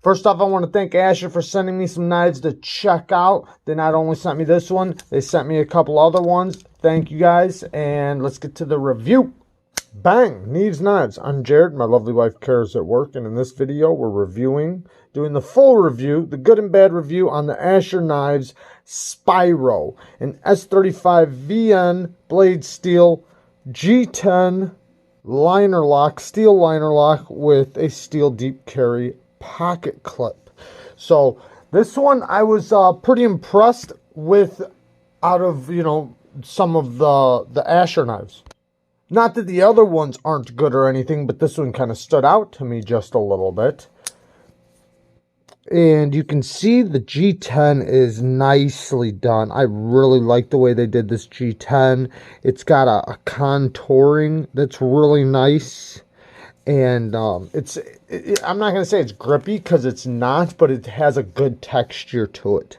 First off, I want to thank Asher for sending me some knives to check out. They not only sent me this one, they sent me a couple other ones. Thank you guys, and let's get to the review. Bang! Neeves Knives. I'm Jared. My lovely wife Kara's at work, and in this video, we're doing the full review, the good and bad review on the Asher Knives Spiro, an S35 VN blade steel G10 liner lock, steel liner lock with a steel deep carry pocket clip. So this one I was pretty impressed with out of, some of the Asher knives. Not that the other ones aren't good or anything, but this one kind of stood out to me just a little bit. And you can see the G10 is nicely done. I really like the way they did this G10. It's got a contouring that's really nice. And I'm not going to say it's grippy because it's not, but it has a good texture to it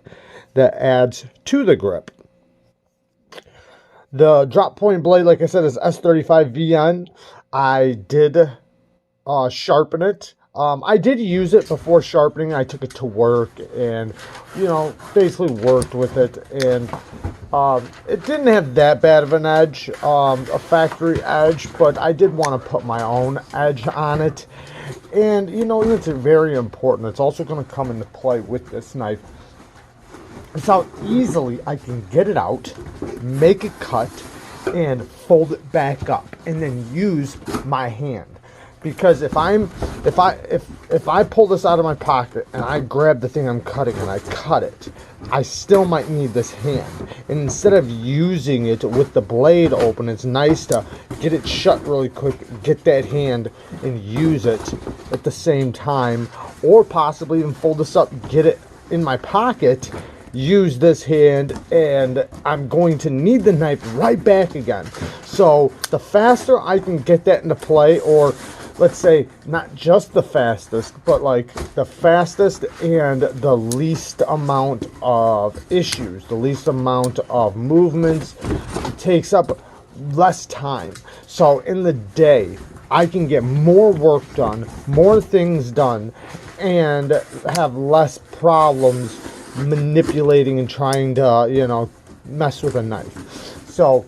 that adds to the grip. The drop point blade, like I said, is S35 VN. I did sharpen it. I did use it before sharpening. I took it to work and, basically worked with it. And it didn't have that bad of an edge, a factory edge, but I did want to put my own edge on it. And, it's very important. It's also going to come into play with this knife. It's how easily I can get it out, make a cut, and fold it back up, and then use my hand. Because if I pull this out of my pocket and I grab the thing I'm cutting and I cut it, I still might need this hand. And instead of using it with the blade open, it's nice to get it shut really quick, get that hand, and use it at the same time, or possibly even fold this up, get it in my pocket, use this hand, and I'm going to need the knife right back again. So the faster I can get that into play, or let's say not just the fastest, but like the fastest and the least amount of issues, the least amount of movements, it takes up less time. So in the day, I can get more work done, more things done, and have less problems manipulating and trying to, mess with a knife. So,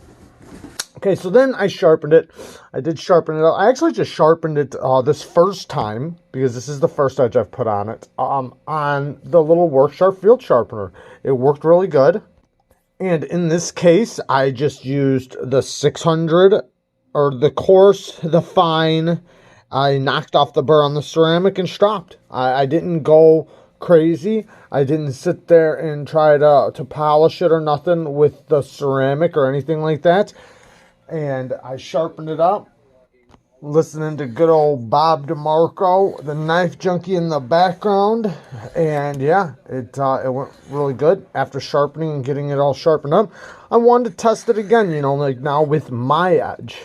okay, so then I sharpened it. I did sharpen it up. I actually just sharpened it this first time, because this is the first edge I've put on it, on the little Worksharp field sharpener. It worked really good. And in this case, I just used the 600, or the coarse, the fine. I knocked off the burr on the ceramic and stropped. I didn't go crazy. I didn't sit there and try to polish it or nothing with the ceramic or anything like that. And I sharpened it up, listening to good old Bob DeMarco, the knife junkie in the background. And yeah, it went really good. After sharpening and getting it all sharpened up, I wanted to test it again, like now with my edge.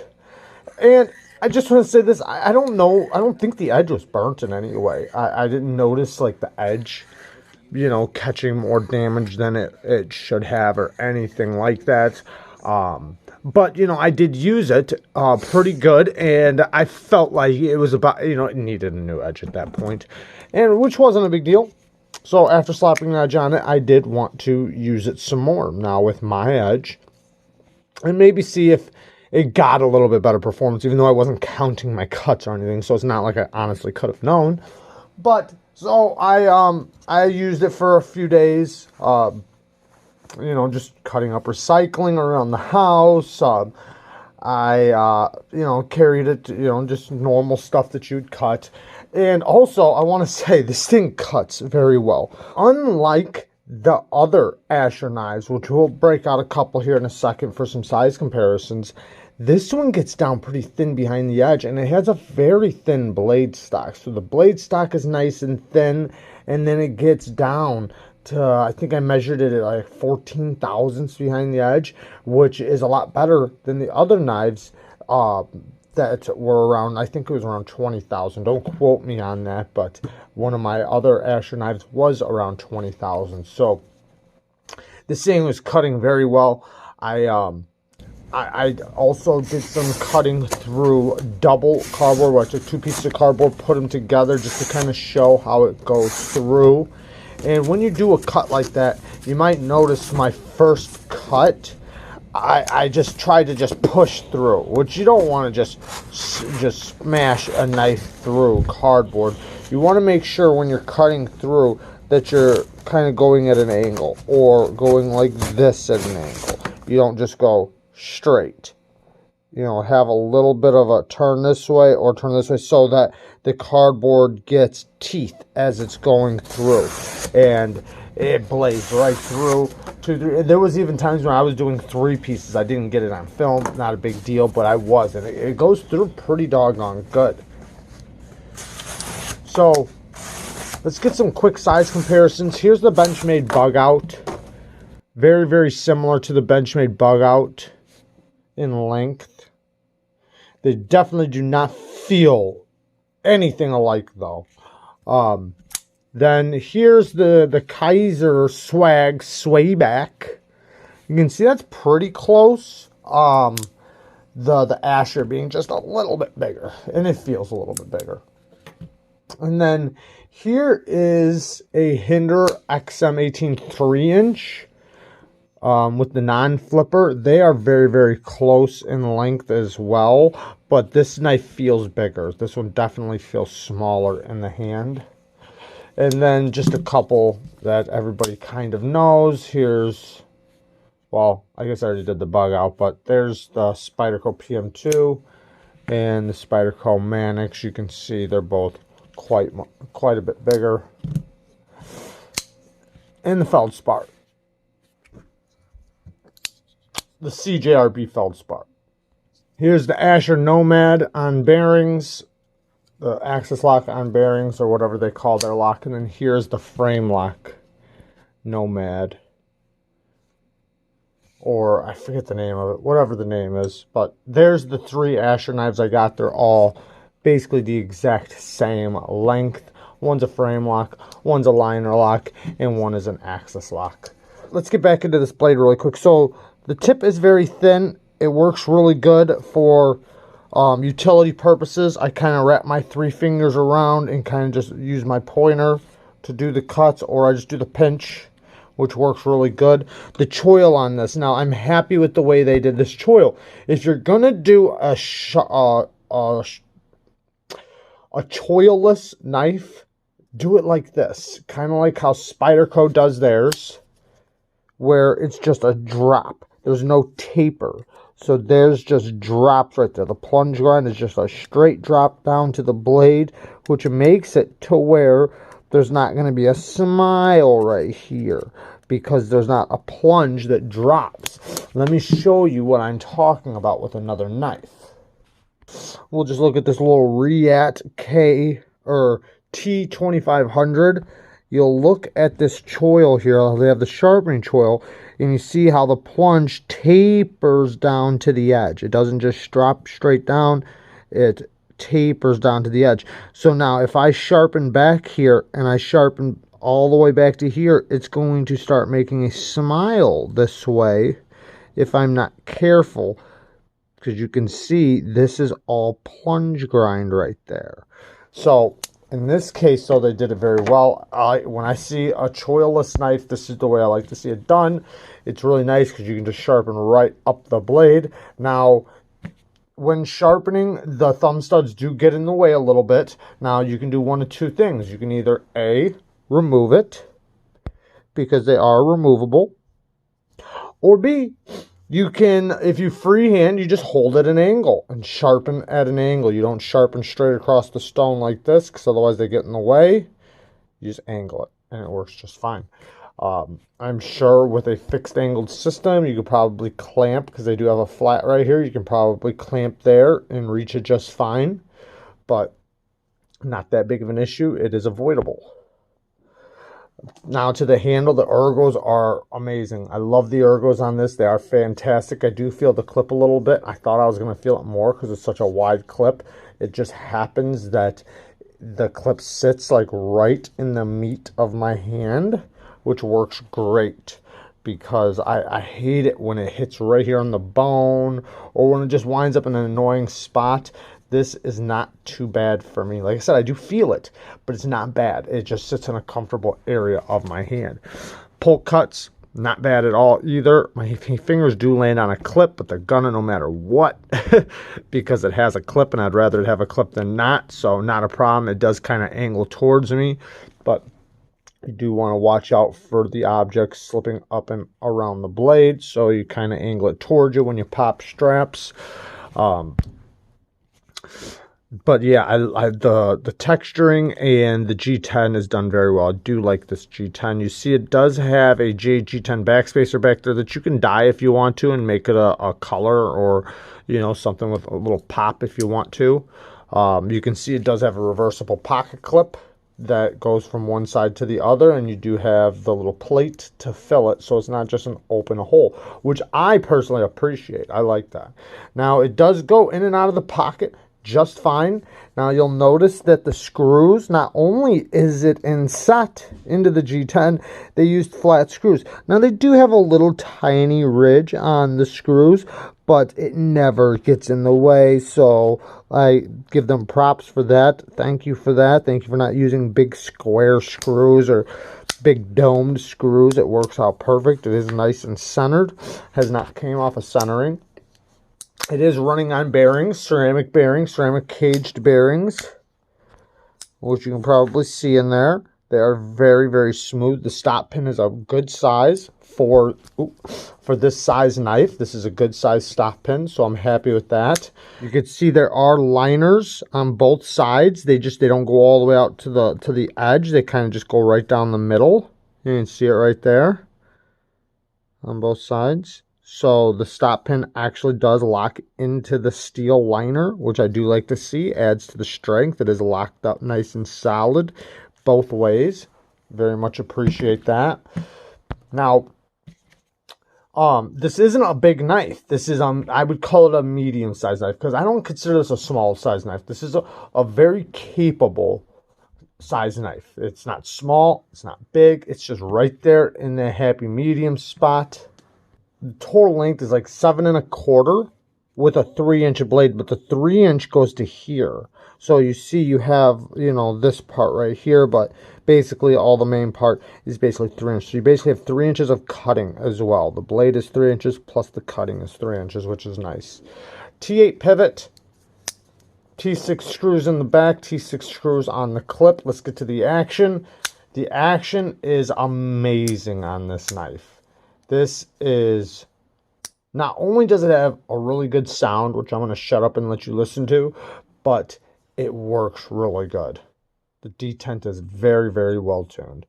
And I just want to say this, I don't know, I don't think the edge was burnt in any way. I didn't notice like the edge, catching more damage than it should have or anything like that. But, I did use it pretty good, and I felt like it was about, it needed a new edge at that point, and which wasn't a big deal. So after slapping an edge on it, I did want to use it some more now with my edge, and maybe see if it got a little bit better performance, even though I wasn't counting my cuts or anything, so it's not like I honestly could have known. But, so I used it for a few days, just cutting up recycling around the house. I carried it, just normal stuff that you'd cut. And also, I want to say, this thing cuts very well. Unlike the other Asher knives, which we'll break out a couple here in a second for some size comparisons, this one gets down pretty thin behind the edge, and it has a very thin blade stock. So the blade stock is nice and thin, and then it gets down to, I think I measured it at like 14 thousandths behind the edge, which is a lot better than the other knives that were around, I think it was around 20,000. Don't quote me on that, but one of my other Asher knives was around 20,000. So this thing was cutting very well. I I also did some cutting through double cardboard, where I took 2 pieces of cardboard, put them together just to kind of show how it goes through. And when you do a cut like that, you might notice my first cut, I just tried to just push through, which you don't want to just smash a knife through cardboard. You want to make sure when you're cutting through that you're kind of going at an angle, or going like this at an angle. You don't just go straight. You know, have a little bit of a turn this way or turn this way, so that the cardboard gets teeth as it's going through, and it blades right through. There was even times when I was doing 3 pieces. I didn't get it on film, not a big deal, but I was, and it goes through pretty doggone good. So let's get some quick size comparisons. Here's the Benchmade Bug Out. Very, very similar to the Benchmade Bug Out in length. They definitely do not feel anything alike, though. Then here's the Kaiser Swag Swayback. You can see that's pretty close. The Asher being just a little bit bigger, and it feels a little bit bigger. And then here is a Hinder XM18 3-inch. With the non-flipper. They are very, very close in length as well, but this knife feels bigger. This one definitely feels smaller in the hand. And then just a couple that everybody kind of knows. Here's, well, I guess I already did the Bug Out, but there's the Spyderco PM2 and the Spyderco Manix. You can see they're both quite a bit bigger. And the Feldspar. The CJRB Feldspar. Here's the Asher Nomad on bearings, the axis lock on bearings, or whatever they call their lock. And then here's the frame lock Nomad, or I forget the name of it, whatever the name is. But there's the 3 Asher knives I got. They're all basically the exact same length. One's a frame lock, one's a liner lock, and one is an axis lock. Let's get back into this blade really quick. So the tip is very thin. It works really good for utility purposes. I kind of wrap my 3 fingers around and kind of just use my pointer to do the cuts, or I just do the pinch, which works really good. The choil on this, now I'm happy with the way they did this choil. If you're going to do a choilless knife, do it like this. Kind of like how Spyderco does theirs, where it's just a drop. There's no taper. So there's just drops right there. The plunge grind is just a straight drop down to the blade, which makes it to where there's not going to be a smile right here, because there's not a plunge that drops. Let me show you what I'm talking about with another knife. We'll just look at this little Riat T2500. You'll look at this choil here. They have the sharpening choil, and you see how the plunge tapers down to the edge. It doesn't just drop straight down. It tapers down to the edge. So now if I sharpen back here and I sharpen all the way back to here, it's going to start making a smile this way if I'm not careful, because you can see this is all plunge grind right there. So in this case, so they did it very well. When I see a choilless knife, this is the way I like to see it done. It's really nice because you can just sharpen right up the blade. Now, when sharpening, the thumb studs do get in the way a little bit. Now, you can do one of 2 things. You can either A, remove it, because they are removable, or B, you can, if you freehand, you just hold at an angle and sharpen at an angle. You don't sharpen straight across the stone like this, because otherwise they get in the way. You just angle it, and it works just fine. I'm sure with a fixed angled system, you could probably clamp, because they do have a flat right here. You can probably clamp there and reach it just fine, but not that big of an issue. It is avoidable. Now to the handle, the ergos are amazing. I love the ergos on this. They are fantastic. I do feel the clip a little bit. I thought I was going to feel it more because it's such a wide clip. It just happens that the clip sits like right in the meat of my hand, which works great. because I hate it when it hits right here on the bone or when it just winds up in an annoying spot. This is not too bad for me. Like I said, I do feel it, but it's not bad. It just sits in a comfortable area of my hand. Pull cuts, not bad at all either. My fingers do land on a clip, but they're gonna no matter what because it has a clip, and I'd rather it have a clip than not, so not a problem. It does kind of angle towards me, but you do want to watch out for the objects slipping up and around the blade, so you kind of angle it towards you when you pop straps. But yeah, the texturing and the G10 is done very well. I do like this G10. You see it does have a G10 backspacer back there that you can dye if you want to and make it a color, or you know, something with a little pop if you want to. You can see it does have a reversible pocket clip that goes from one side to the other, and you do have the little plate to fill it, so it's not just an open hole, which I personally appreciate. I like that. Now it does go in and out of the pocket just fine. Now you'll notice that the screws, not only is it inset into the G10, they used flat screws. Now they do have a little tiny ridge on the screws, but it never gets in the way, so I give them props for that. Thank you for that. Thank you for not using big square screws or big domed screws. It works out perfect. It is nice and centered. Has not came off of centering. It is running on bearings, ceramic caged bearings, which you can probably see in there. They are very, very smooth. The stop pin is a good size for this size knife. This is a good size stop pin, so I'm happy with that. You can see there are liners on both sides. They don't go all the way out to the edge. They kind of just go right down the middle. You can see it right there on both sides. So the stop pin actually does lock into the steel liner, which I do like to see. Adds to the strength. It is locked up nice and solid both ways. Very much appreciate that. Now, this isn't a big knife. This is, I would call it a medium-sized knife, because I don't consider this a small-sized knife. This is a very capable size knife. It's not small. It's not big. It's just right there in the happy medium spot. The total length is like 7 1/4 with a 3-inch blade, but the 3-inch goes to here. So you see you have, you know, this part right here, but basically all the main part is basically 3 inches. So you basically have 3 inches of cutting as well. The blade is 3 inches plus the cutting is 3 inches, which is nice. T8 pivot, T6 screws in the back, T6 screws on the clip. Let's get to the action. The action is amazing on this knife. This is, not only does it have a really good sound, which I'm going to shut up and let you listen to, but it works really good. The detent is very, very well tuned.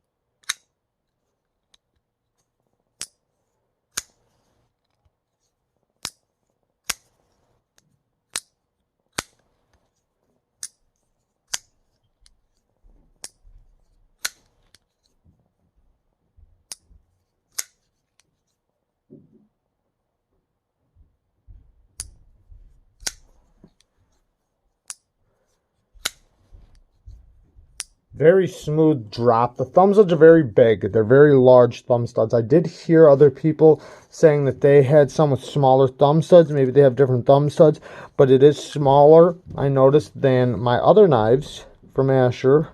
Very smooth drop. The thumb studs are very big. They're very large thumb studs. I did hear other people saying that they had some with smaller thumb studs. Maybe they have different thumb studs, but it is smaller, I noticed, than my other knives from Asher.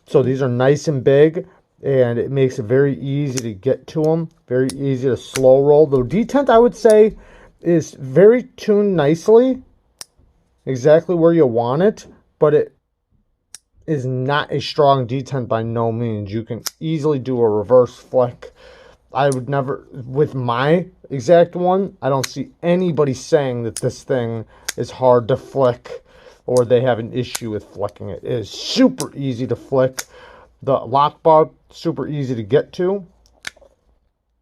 So these are nice and big, and it makes it very easy to get to them. Very easy to slow roll. The detent, I would say, is very tuned nicely. Exactly where you want it, but it is not a strong detent by no means. You can easily do a reverse flick. I would never, with my exact one, I don't see anybody saying that this thing is hard to flick or they have an issue with flicking it. It is super easy to flick. The lock bar, super easy to get to.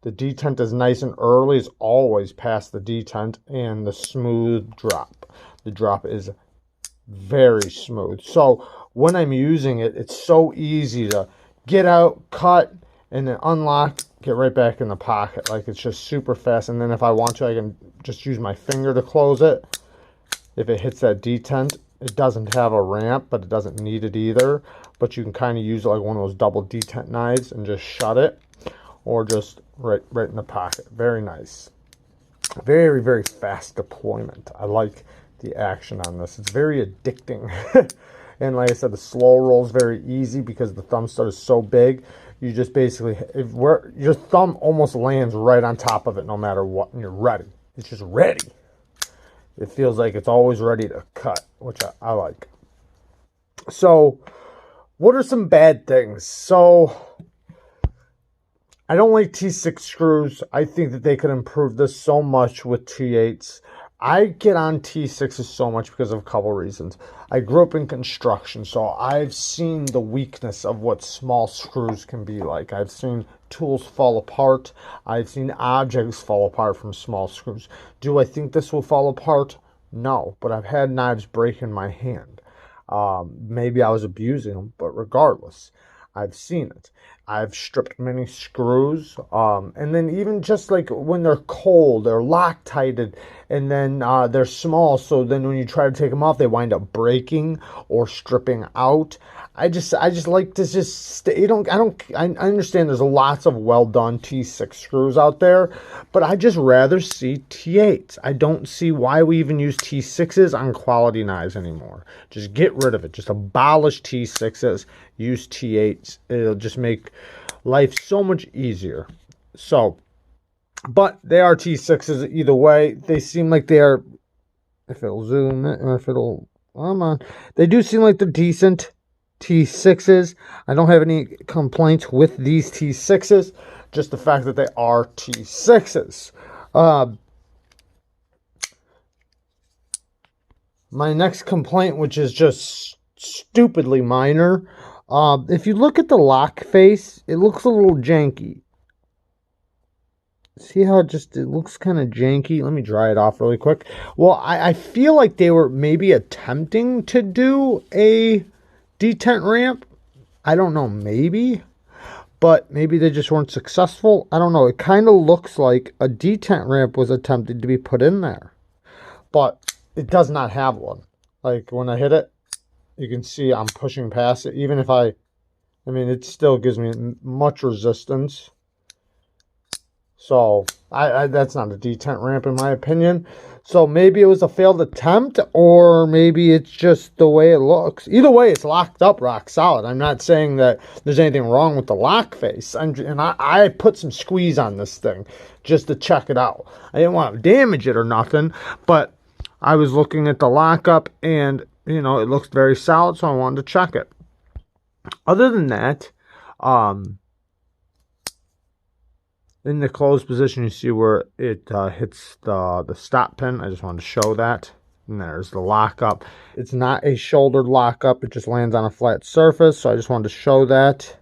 The detent is nice and early. It's always past the detent, and the smooth drop. The drop is very smooth. So when I'm using it, it's so easy to get out, cut, and then unlock, get right back in the pocket. Like, it's just super fast. And then if I want to, I can just use my finger to close it. If it hits that detent, it doesn't have a ramp, but it doesn't need it either. But you can kind of use it like one of those double detent knives and just shut it. or just right in the pocket. Very nice. Very, very fast deployment. I like the action on this. It's very addicting. And like I said, the slow roll is very easy because the thumb stud is so big. You just basically, your thumb almost lands right on top of it no matter what, and you're ready. It's just ready. It feels like it's always ready to cut, which I like. So, what are some bad things? So, I don't like T6 screws. I think that they could improve this so much with T8s. I get on T6s so much because of a couple reasons. I grew up in construction, so I've seen the weakness of what small screws can be like. I've seen tools fall apart. I've seen objects fall apart from small screws. Do I think this will fall apart? No, but I've had knives break in my hand. Maybe I was abusing them, but regardless, I've seen it. I've stripped many screws, and then even just like when they're cold, they're Loctited, and then they're small, so then when you try to take them off, they wind up breaking or stripping out. I just like to just I understand there's lots of well done T6 screws out there, but I just rather see T8s. I don't see why we even use T6s on quality knives anymore. Just get rid of it. Just abolish T6s. Use T8s. It'll just make life so much easier. So, but they are T6s either way. They seem like they are, if it'll zoom in, or if it'll, come on. They do seem like they're decent T6s. I don't have any complaints with these T6s. Just the fact that they are T6s. My next complaint, which is just stupidly minor, if you look at the lock face, it looks a little janky. See how it looks kind of janky? Let me dry it off really quick. Well, I feel like they were maybe attempting to do a detent ramp. I don't know, maybe. But maybe they just weren't successful. I don't know. It kind of looks like a detent ramp was attempted to be put in there. But it does not have one. Like when I hit it, you can see I'm pushing past it. Even if I mean, it still gives me much resistance. So, that's not a detent ramp in my opinion. So, maybe it was a failed attempt, or maybe it's just the way it looks. Either way, it's locked up rock solid. I'm not saying that there's anything wrong with the lock face. And I put some squeeze on this thing just to check it out. I didn't want to damage it or nothing, but I was looking at the lockup, and, you know, it looks very solid, so I wanted to check it. Other than that, in the closed position, you see where it hits the stop pin. I just wanted to show that. And there's the lockup. It's not a shouldered lockup. It just lands on a flat surface. So I just wanted to show that.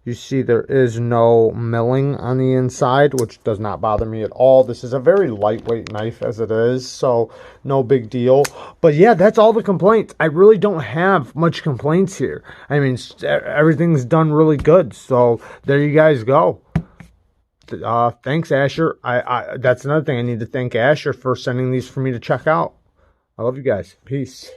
You see there is no milling on the inside, which does not bother me at all. This is a very lightweight knife as it is, so no big deal. But yeah, that's all the complaints. I really don't have much complaints here. I mean, everything's done really good. So there you guys go. Thanks, Asher. That's another thing. I need to thank Asher for sending these for me to check out. I love you guys. Peace.